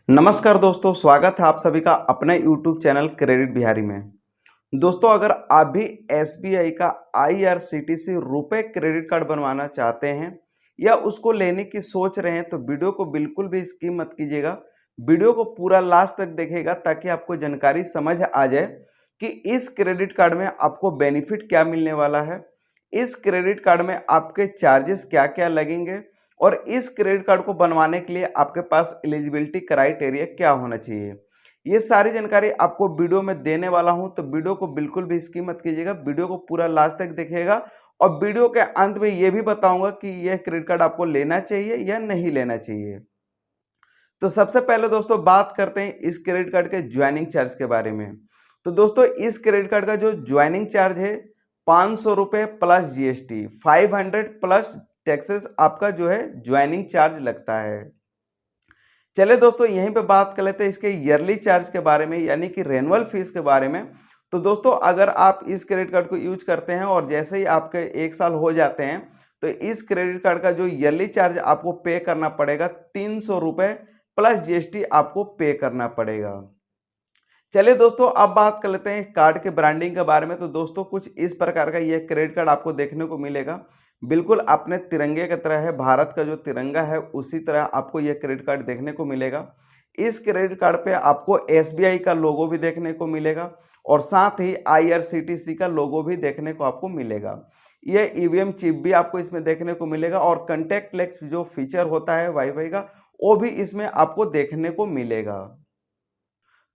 नमस्कार दोस्तों, स्वागत है आप सभी का अपने YouTube चैनल क्रेडिट बिहारी में। दोस्तों, अगर आप भी SBI का IRCTC रुपए क्रेडिट कार्ड बनवाना चाहते हैं या उसको लेने की सोच रहे हैं तो वीडियो को बिल्कुल भी स्किप मत कीजिएगा। वीडियो को पूरा लास्ट तक देखिएगा ताकि आपको जानकारी समझ आ जाए कि इस क्रेडिट कार्ड में आपको बेनिफिट क्या मिलने वाला है, इस क्रेडिट कार्ड में आपके चार्जेस क्या क्या लगेंगे और इस क्रेडिट कार्ड को बनवाने के लिए आपके पास एलिजिबिलिटी क्राइटेरिया क्या होना चाहिए। ये सारी जानकारी आपको वीडियो में देने वाला हूं, तो वीडियो को बिल्कुल भी स्किप मत कीजिएगा। वीडियो को पूरा लास्ट तक देखिएगा और वीडियो के अंत में ये भी बताऊंगा कि यह क्रेडिट कार्ड आपको लेना चाहिए या नहीं लेना चाहिए। तो सबसे पहले दोस्तों बात करते हैं इस क्रेडिट कार्ड के ज्वाइनिंग चार्ज के बारे में। तो दोस्तों, इस क्रेडिट कार्ड का जो ज्वाइनिंग चार्ज है 500 रुपये प्लस GST, 500 प्लस टैक्सेस आपका जो है ज्वाइनिंग चार्ज लगता है। चलिए दोस्तों, यहीं पे बात कर लेते हैं इसके ईयरली चार्ज के बारे में, यानी कि रेनुअल फीस के बारे में। तो दोस्तों, अगर आप इस क्रेडिट कार्ड को यूज करते हैं और जैसे ही आपके 1 साल हो जाते हैं तो इस क्रेडिट कार्ड का जो ईयरली चार्ज आपको पे करना पड़ेगा 300 रुपये प्लस GST आपको पे करना पड़ेगा। चलिए दोस्तों, अब बात कर लेते हैं कार्ड के ब्रांडिंग के बारे में। तो दोस्तों, कुछ इस प्रकार का यह क्रेडिट कार्ड आपको देखने को मिलेगा। बिल्कुल अपने तिरंगे की तरह है, भारत का जो तिरंगा है उसी तरह आपको यह क्रेडिट कार्ड देखने को मिलेगा। इस क्रेडिट कार्ड पे आपको SBI का लोगो भी देखने को मिलेगा और साथ ही IRCTC का लोगो भी देखने को आपको मिलेगा। यह EVM चिप भी आपको इसमें देखने को मिलेगा और कंटेक्टलेस जो फीचर होता है वाईफाई का, वो भी इसमें आपको देखने को मिलेगा।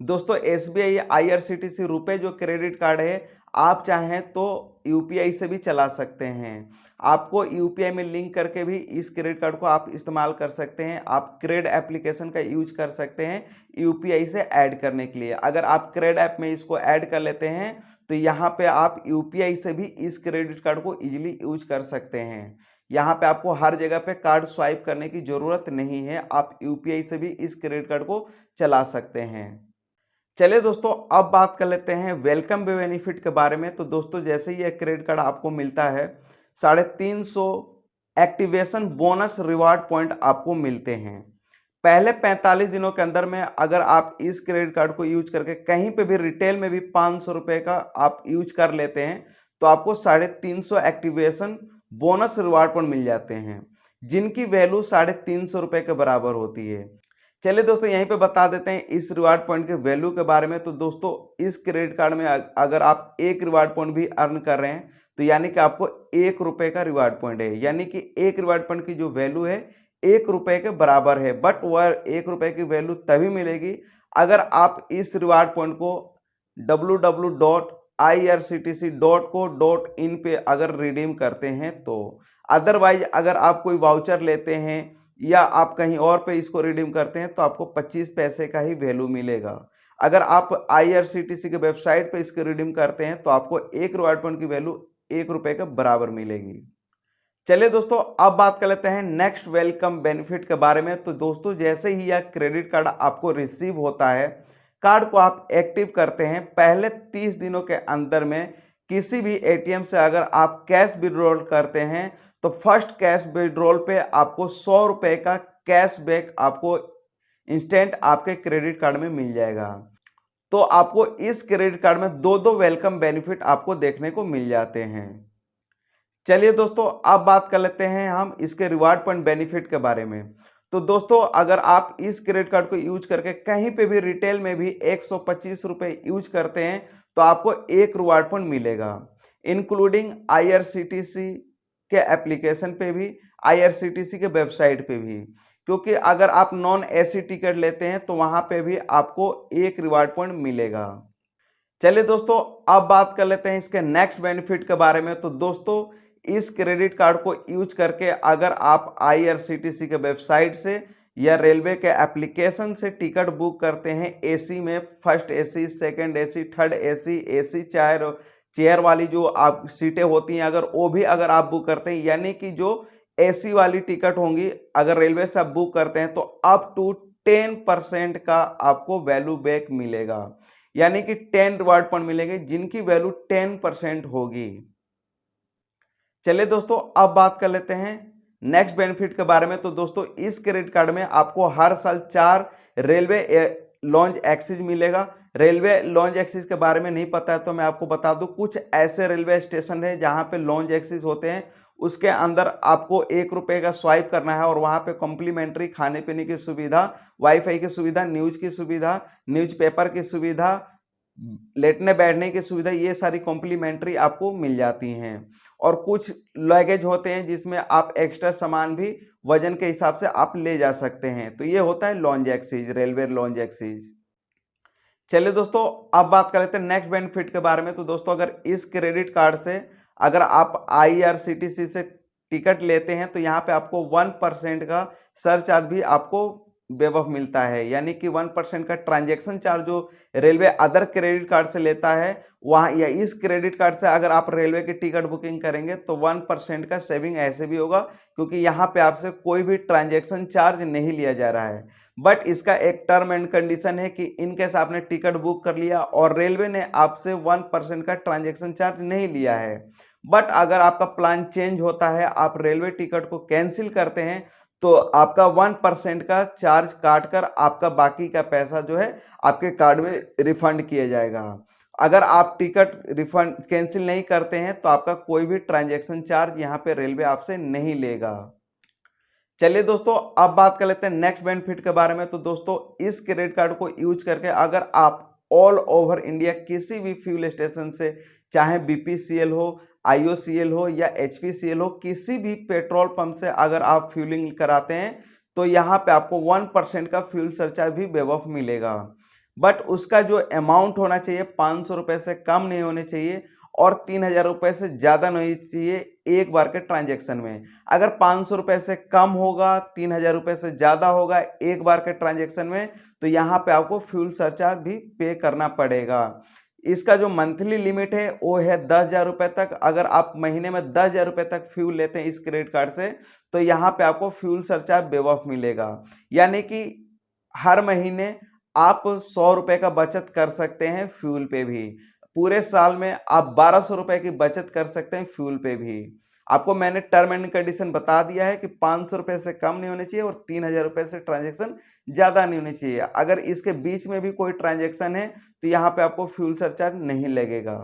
दोस्तों, SBI IRCTC रुपए जो क्रेडिट कार्ड है, आप चाहें तो UPI से भी चला सकते हैं। आपको UPI में लिंक करके भी इस क्रेडिट कार्ड को आप इस्तेमाल कर सकते हैं। आप क्रेड एप्लीकेशन का यूज कर सकते हैं UPI से ऐड करने के लिए। अगर आप क्रेड ऐप में इसको ऐड कर लेते हैं तो यहाँ पे आप UPI से भी इस क्रेडिट कार्ड को इजीली यूज कर सकते हैं। यहाँ पे आपको हर जगह पे कार्ड स्वाइप करने की जरूरत नहीं है, आप UPI से भी इस क्रेडिट कार्ड को चला सकते हैं। चलिए दोस्तों, अब बात कर लेते हैं वेलकम बेनिफिट के बारे में। तो दोस्तों, जैसे ही ये क्रेडिट कार्ड आपको मिलता है 350 एक्टिवेशन बोनस रिवार्ड पॉइंट आपको मिलते हैं। पहले 45 दिनों के अंदर में अगर आप इस क्रेडिट कार्ड को यूज करके कहीं पे भी रिटेल में भी 500 रुपये का आप यूज कर लेते हैं तो आपको 350 एक्टिवेशन बोनस रिवार्ड पॉइंट मिल जाते हैं, जिनकी वैल्यू 350 रुपये के बराबर होती है। चलिए दोस्तों, यहीं पे बता देते हैं इस रिवार्ड पॉइंट के वैल्यू के बारे में। तो दोस्तों, इस क्रेडिट कार्ड में अगर आप एक रिवार्ड पॉइंट भी अर्न कर रहे हैं तो यानी कि आपको 1 रुपये का रिवार्ड पॉइंट है, यानी कि एक रिवार्ड पॉइंट की जो वैल्यू है 1 रुपये के बराबर है। बट वह 1 रुपये की वैल्यू तभी मिलेगी अगर आप इस रिवार्ड पॉइंट को www.irctc.co.in पे अगर रिडीम करते हैं तो। अदरवाइज अगर आप कोई वाउचर लेते हैं या आप कहीं और पे इसको रिडीम करते हैं तो आपको 25 पैसे का ही वैल्यू मिलेगा। अगर आप IRCTC के वेबसाइट पे इसको रिडीम करते हैं तो आपको एक रिवार्ड पॉइंट की वैल्यू 1 रुपये के बराबर मिलेगी। चलिए दोस्तों, अब बात कर लेते हैं नेक्स्ट वेलकम बेनिफिट के बारे में। तो दोस्तों, जैसे ही यह क्रेडिट कार्ड आपको रिसीव होता है, कार्ड को आप एक्टिव करते हैं, पहले 30 दिनों के अंदर में किसी भी ATM से अगर आप कैश विड्रॉल करते हैं तो फर्स्ट कैश विड्रॉल पे आपको 100 रुपये का कैशबैक आपको इंस्टेंट आपके क्रेडिट कार्ड में मिल जाएगा। तो आपको इस क्रेडिट कार्ड में दो दो वेलकम बेनिफिट आपको देखने को मिल जाते हैं। चलिए दोस्तों, अब बात कर लेते हैं हम इसके रिवार्ड पॉइंट बेनिफिट के बारे में। तो दोस्तों, अगर आप इस क्रेडिट कार्ड को यूज करके कहीं पे भी रिटेल में भी 125 रुपये यूज करते हैं तो आपको एक रिवार्ड पॉइंट मिलेगा, इंक्लूडिंग IRCTC के एप्लीकेशन पे भी, IRCTC के वेबसाइट पे भी। क्योंकि अगर आप नॉन AC टिकट लेते हैं तो वहां पे भी आपको एक रिवार्ड पॉइंट मिलेगा। चलिए दोस्तों, अब बात कर लेते हैं इसके नेक्स्ट बेनिफिट के बारे में। तो दोस्तों, इस क्रेडिट कार्ड को यूज करके अगर आप IRCTC के वेबसाइट से या रेलवे के एप्लीकेशन से टिकट बुक करते हैं AC में, first AC, second AC, third AC chair वाली जो आप सीटें होती हैं, अगर वो भी अगर आप बुक करते हैं, यानी कि जो AC वाली टिकट होंगी अगर रेलवे से आप बुक करते हैं तो अप टू 10% का आपको वैल्यू बैक मिलेगा, यानी कि 10 रिवार्ड पॉइंट मिलेंगे जिनकी वैल्यू 10% होगी। चलिए दोस्तों, अब बात कर लेते हैं नेक्स्ट बेनिफिट के बारे में, तो दोस्तों इस क्रेडिट कार्ड में आपको हर साल 4 रेलवे लॉन्च एक्सेस मिलेगा। रेलवे लॉन्च एक्सेस के बारे में नहीं पता है तो मैं आपको बता दूं, कुछ ऐसे रेलवे स्टेशन है जहां पे लॉन्च एक्सेस होते हैं, उसके अंदर आपको 1 रुपये का स्वाइप करना है और वहां पे कॉम्प्लीमेंट्री खाने पीने की सुविधा, वाईफाई की सुविधा, न्यूज की सुविधा, न्यूज़पेपर की सुविधा, लेटने बैठने की सुविधा, ये सारी कॉम्प्लीमेंट्री आपको मिल जाती हैं। और कुछ लगेज होते हैं जिसमें आप एक्स्ट्रा सामान भी वजन के हिसाब से आप ले जा सकते हैं। तो ये होता है lounge access, railway lounge access. चलिए दोस्तों, अब बात कर लेते हैं नेक्स्ट बेनिफिट के बारे में। तो दोस्तों अगर इस क्रेडिट कार्ड से अगर आप आईआरसीटीसी से टिकट लेते हैं तो यहाँ पे आपको 1% का सरचार्ज भी आपको बेवफ मिलता है, यानी कि 1% का ट्रांजैक्शन चार्ज जो रेलवे अदर क्रेडिट कार्ड से लेता है, वहाँ या इस क्रेडिट कार्ड से अगर आप रेलवे की टिकट बुकिंग करेंगे तो 1% का सेविंग ऐसे भी होगा, क्योंकि यहाँ पे आपसे कोई भी ट्रांजैक्शन चार्ज नहीं लिया जा रहा है। बट इसका एक टर्म एंड कंडीशन है कि इनकेस आपने टिकट बुक कर लिया और रेलवे ने आपसे 1% का ट्रांजैक्शन चार्ज नहीं लिया है, बट अगर आपका प्लान चेंज होता है, आप रेलवे टिकट को कैंसिल करते हैं, तो आपका 1% का चार्ज काट कर आपका बाकी का पैसा जो है आपके कार्ड में रिफंड किया जाएगा। अगर आप टिकट रिफंड कैंसिल नहीं करते हैं तो आपका कोई भी ट्रांजैक्शन चार्ज यहाँ पे रेलवे आपसे नहीं लेगा। चलिए दोस्तों, अब बात कर लेते हैं नेक्स्ट बेनिफिट के बारे में। तो दोस्तों इस क्रेडिट कार्ड को यूज करके अगर आप ऑल ओवर इंडिया किसी भी फ्यूल स्टेशन से, चाहे बीपीसीएल हो, आईओसीएल हो या एचपीसीएल हो, किसी भी पेट्रोल पंप से अगर आप फ्यूलिंग कराते हैं तो यहाँ पे आपको 1% का फ्यूल सरचार्ज भी बेवफ मिलेगा। बट उसका जो अमाउंट होना चाहिए 500 रुपये से कम नहीं होने चाहिए और 3000 रुपये से ज़्यादा नहीं चाहिए एक बार के ट्रांजैक्शन में। अगर 500 रुपये से कम होगा, 3000 रुपये से ज़्यादा होगा एक बार के ट्रांजैक्शन में, तो यहाँ पे आपको फ्यूल सरचार्ज भी पे करना पड़ेगा। इसका जो मंथली लिमिट है वो है 10,000 रुपये तक। अगर आप महीने में 10,000 रुपये तक फ्यूल लेते हैं इस क्रेडिट कार्ड से, तो यहाँ पे आपको फ्यूल सरचार्ज बेवफ मिलेगा, यानी कि हर महीने आप 100 रुपये का बचत कर सकते हैं फ्यूल पे भी। पूरे साल में आप 1200 रुपये की बचत कर सकते हैं फ्यूल पे भी। आपको मैंने टर्म एंड कंडीशन बता दिया है कि 500 रुपये से कम नहीं होने चाहिए और 3000 रुपये से ट्रांजैक्शन ज़्यादा नहीं होनी चाहिए। अगर इसके बीच में भी कोई ट्रांजैक्शन है तो यहाँ पे आपको फ्यूल सरचार्ज नहीं लगेगा।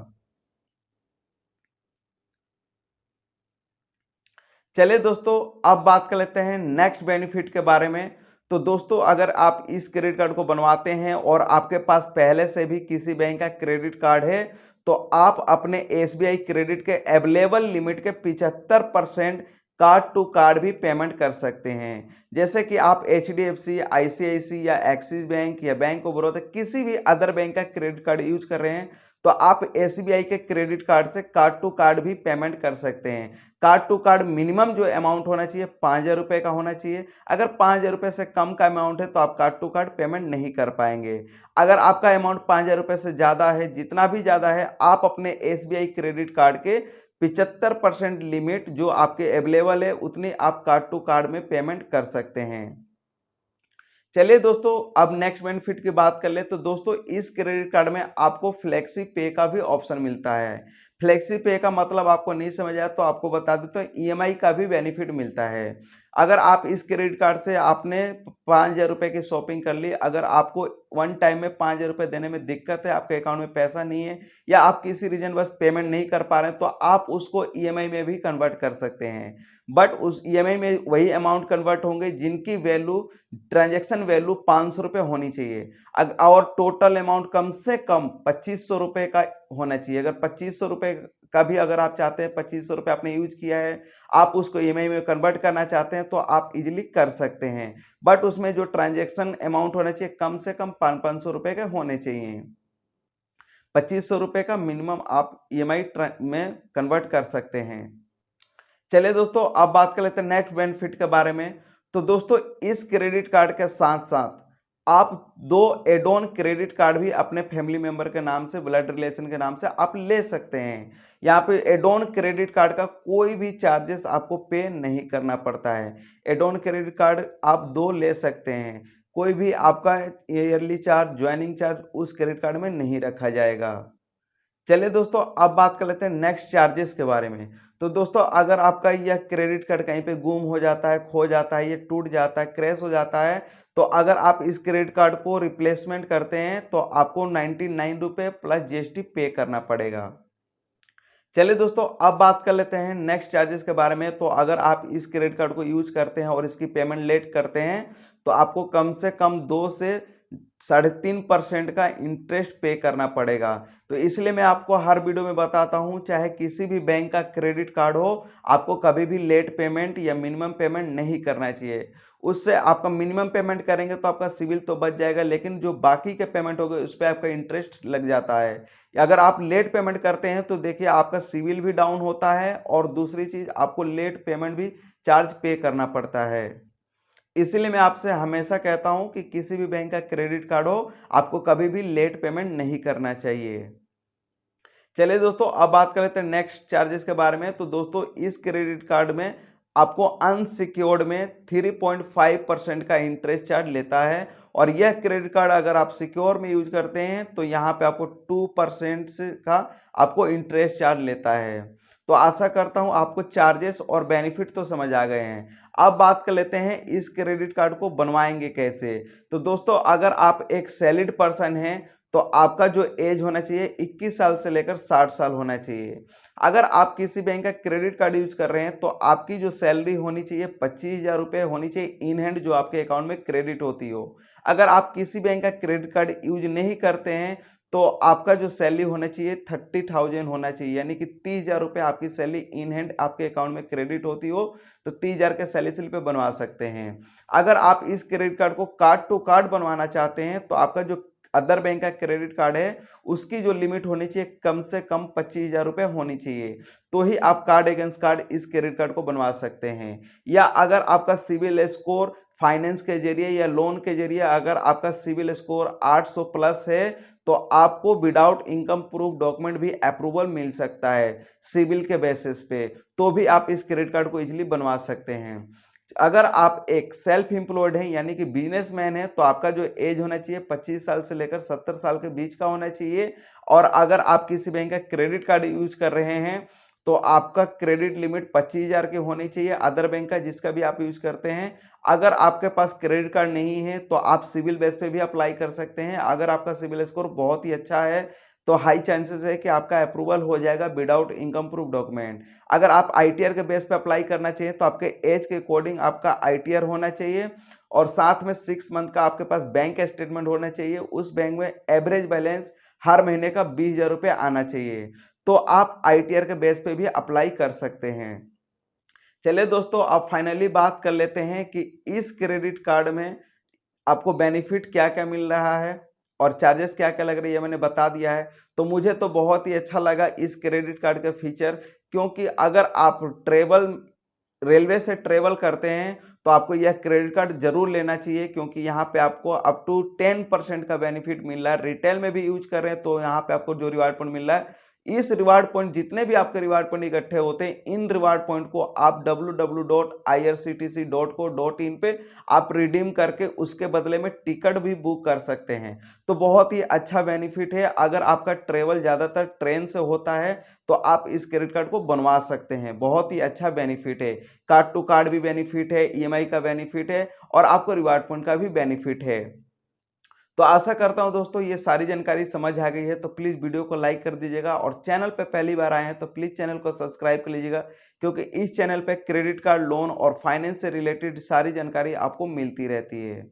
चलिए दोस्तों, अब बात कर लेते हैं नेक्स्ट बेनिफिट के बारे में। तो दोस्तों अगर आप इस क्रेडिट कार्ड को बनवाते हैं और आपके पास पहले से भी किसी बैंक का क्रेडिट कार्ड है, तो आप अपने एसबीआई क्रेडिट के अवेलेबल लिमिट के 75% कार्ड टू कार्ड भी पेमेंट कर सकते हैं। जैसे कि आप एचडीएफसी, आईसीआईसी या एक्सिस बैंक या बैंक ऑफ बड़ौदा किसी भी अदर बैंक का क्रेडिट कार्ड यूज कर रहे हैं, तो आप एसबीआई के क्रेडिट कार्ड से कार्ड टू कार्ड भी पेमेंट कर सकते हैं। कार्ड टू कार्ड मिनिमम जो अमाउंट होना चाहिए 5,000 रुपये का होना चाहिए। अगर 5,000 रुपये से कम का अमाउंट है तो आप कार्ड टू कार्ड पेमेंट नहीं कर पाएंगे। अगर आपका अमाउंट 5,000 रुपये से ज़्यादा है, जितना भी ज़्यादा है, आप अपने एसबीआई क्रेडिट कार्ड के 75% लिमिट जो आपके अवेलेबल है उतनी आप कार्ड टू कार्ड में पेमेंट कर सकते हैं। चलिए दोस्तों, अब नेक्स्ट बेनिफिट की बात कर ले। तो दोस्तों इस क्रेडिट कार्ड में आपको फ्लेक्सी पे का भी ऑप्शन मिलता है। फ्लेक्सी पे का मतलब आपको नहीं समझ आया तो आपको बता दूं, तो ईएमआई का भी बेनिफिट मिलता है। अगर आप इस क्रेडिट कार्ड से आपने 5,000 रुपये की शॉपिंग कर ली, अगर आपको वन टाइम में 5,000 रुपये देने में दिक्कत है, आपके अकाउंट में पैसा नहीं है या आप किसी रीजन बस पेमेंट नहीं कर पा रहे हैं, तो आप उसको ईएमआई में भी कन्वर्ट कर सकते हैं। बट उस ईएमआई में वही अमाउंट कन्वर्ट होंगे जिनकी वैल्यू, ट्रांजैक्शन वैल्यू 500 रुपये होनी चाहिए। और टोटल अमाउंट कम से कम 2500 रुपये का होना चाहिए। अगर 2500 रुपये का भी अगर आप चाहते हैं, 2500 रुपये आपने यूज किया है, आप उसको ईएमआई में कन्वर्ट करना चाहते हैं तो आप इजीली कर सकते हैं। बट उसमें जो ट्रांजैक्शन अमाउंट होना चाहिए कम से कम 500 रुपये के होने चाहिए। 2500 रुपये का मिनिमम आप ईएमआई में कन्वर्ट कर सकते हैं। चलिए दोस्तों, अब बात कर लेते हैं नेक्स्ट बेनिफिट के बारे में। तो दोस्तों इस क्रेडिट कार्ड के साथ साथ आप 2 एड ऑन क्रेडिट कार्ड भी अपने फैमिली मेंबर के नाम से, ब्लड रिलेशन के नाम से आप ले सकते हैं। यहाँ पे एड ऑन क्रेडिट कार्ड का कोई भी चार्जेस आपको पे नहीं करना पड़ता है। एड ऑन क्रेडिट कार्ड आप 2 ले सकते हैं, कोई भी आपका ईयरली चार्ज, ज्वाइनिंग चार्ज उस क्रेडिट कार्ड में नहीं रखा जाएगा। चलिए दोस्तों, अब बात कर लेते हैं नेक्स्ट चार्जेस के बारे में। तो दोस्तों, अगर आपका यह क्रेडिट कार्ड कहीं पे गुम हो जाता है, खो जाता है, ये टूट जाता है, क्रैश हो जाता है, तो अगर आप इस क्रेडिट कार्ड को रिप्लेसमेंट करते हैं तो आपको 99 रुपये प्लस जीएसटी पे करना पड़ेगा। चलिए दोस्तों, अब बात कर लेते हैं नेक्स्ट चार्जेस के बारे में। तो अगर आप इस क्रेडिट कार्ड को यूज करते हैं और इसकी पेमेंट लेट करते हैं तो आपको कम से कम 2 से 3.5% का इंटरेस्ट पे करना पड़ेगा। तो इसलिए मैं आपको हर वीडियो में बताता हूं, चाहे किसी भी बैंक का क्रेडिट कार्ड हो, आपको कभी भी लेट पेमेंट या मिनिमम पेमेंट नहीं करना चाहिए। उससे आपका मिनिमम पेमेंट करेंगे तो आपका सिविल तो बच जाएगा, लेकिन जो बाकी के पेमेंट हो गए उस पर आपका इंटरेस्ट लग जाता है। अगर आप लेट पेमेंट करते हैं तो देखिए आपका सिविल भी डाउन होता है और दूसरी चीज आपको लेट पेमेंट भी चार्ज पे करना पड़ता है। इसीलिए मैं आपसे हमेशा कहता हूं कि किसी भी बैंक का क्रेडिट कार्ड हो, आपको कभी भी लेट पेमेंट नहीं करना चाहिए। चलिए दोस्तों, अब बात कर लेते हैं नेक्स्ट चार्जेस के बारे में। तो दोस्तों, इस क्रेडिट कार्ड में आपको अनसिक्योर्ड में 3.5% का इंटरेस्ट चार्ज लेता है, और यह क्रेडिट कार्ड अगर आप सिक्योर में यूज करते हैं तो यहाँ पे आपको 2% का आपको इंटरेस्ट चार्ज लेता है। तो आशा करता हूँ आपको चार्जेस और बेनिफिट तो समझ आ गए हैं। अब बात कर लेते हैं इस क्रेडिट कार्ड को बनवाएंगे कैसे। तो दोस्तों, अगर आप एक सैलिड पर्सन हैं तो आपका जो एज होना चाहिए 21 साल से लेकर 60 साल होना चाहिए। अगर आप किसी बैंक का क्रेडिट कार्ड यूज कर रहे हैं तो आपकी जो सैलरी होनी चाहिए 25,000 रुपये होनी चाहिए इन हैंड, जो आपके अकाउंट में क्रेडिट होती हो। अगर आप किसी बैंक का क्रेडिट कार्ड यूज नहीं करते हैं तो आपका जो सैलरी होना चाहिए 30,000 होना चाहिए, यानी कि 30,000 रुपये आपकी सैलरी इन हैंड आपके अकाउंट में क्रेडिट होती हो तो 30,000 के सैलरी स्लिप पे बनवा सकते हैं। अगर आप इस क्रेडिट कार्ड को कार्ड टू कार्ड बनवाना चाहते हैं तो आपका जो अदर बैंक का क्रेडिट कार्ड है उसकी जो लिमिट होनी चाहिए कम से कम 25,000 रुपये होनी चाहिए, तो ही आप कार्ड अगेंस्ट कार्ड इस क्रेडिट कार्ड को बनवा सकते हैं। या अगर आपका सिविल स्कोर फाइनेंस के जरिए या लोन के जरिए अगर आपका सिविल स्कोर 800 प्लस है तो आपको विदाउट इनकम प्रूफ डॉक्यूमेंट भी अप्रूवल मिल सकता है सिविल के बेसिस पे, तो भी आप इस क्रेडिट कार्ड को इजीली बनवा सकते हैं। अगर आप एक सेल्फ एम्प्लॉयड हैं यानी कि बिजनेसमैन है तो आपका जो एज होना चाहिए 25 साल से लेकर 70 साल के बीच का होना चाहिए। और अगर आप किसी बैंक का क्रेडिट कार्ड यूज कर रहे हैं तो आपका क्रेडिट लिमिट 25,000 की होनी चाहिए, अदर बैंक का जिसका भी आप यूज करते हैं। अगर आपके पास क्रेडिट कार्ड नहीं है तो आप सिविल बेस पे भी अप्लाई कर सकते हैं। अगर आपका सिविल स्कोर बहुत ही अच्छा है तो हाई चांसेस है कि आपका अप्रूवल हो जाएगा विदाउट इनकम प्रूफ डॉक्यूमेंट। अगर आप आईटीआर के बेस पे अप्लाई करना चाहिए तो आपके एज के अकॉर्डिंग आपका आईटीआर होना चाहिए, और साथ में 6 मंथ का आपके पास बैंक स्टेटमेंट होना चाहिए। उस बैंक में एवरेज बैलेंस हर महीने का 20,000 रुपये आना चाहिए, तो आप आईटीआर के बेस पे भी अप्लाई कर सकते हैं। चलिए दोस्तों, अब फाइनली बात कर लेते हैं कि इस क्रेडिट कार्ड में आपको बेनिफिट क्या क्या मिल रहा है और चार्जेस क्या क्या लग रही है, मैंने बता दिया है। तो मुझे तो बहुत ही अच्छा लगा इस क्रेडिट कार्ड का फीचर, क्योंकि अगर आप रेलवे से ट्रेवल करते हैं तो आपको यह क्रेडिट कार्ड जरूर लेना चाहिए, क्योंकि यहाँ पे आपको अप टू 10% का बेनिफिट मिल रहा है। रिटेल में भी यूज कर रहे हैं तो यहाँ पे आपको जो रिवार्ड पॉइंट मिल रहा है, इस रिवार्ड पॉइंट जितने भी आपके रिवार्ड पॉइंट इकट्ठे होते हैं, इन रिवार्ड पॉइंट को आप www.irctc.co.in पे आप रिडीम करके उसके बदले में टिकट भी बुक कर सकते हैं। तो बहुत ही अच्छा बेनिफिट है। अगर आपका ट्रेवल ज़्यादातर ट्रेन से होता है तो आप इस क्रेडिट कार्ड को बनवा सकते हैं, बहुत ही अच्छा बेनिफिट है। कार्ड टू कार्ड भी बेनिफिट है, ईएमआई का बेनिफिट है, और आपको रिवार्ड पॉइंट का भी बेनिफिट है। तो आशा करता हूं दोस्तों ये सारी जानकारी समझ आ गई है। तो प्लीज़ वीडियो को लाइक कर दीजिएगा, और चैनल पे पहली बार आए हैं तो प्लीज़ चैनल को सब्सक्राइब कर लीजिएगा, क्योंकि इस चैनल पे क्रेडिट कार्ड, लोन और फाइनेंस से रिलेटेड सारी जानकारी आपको मिलती रहती है।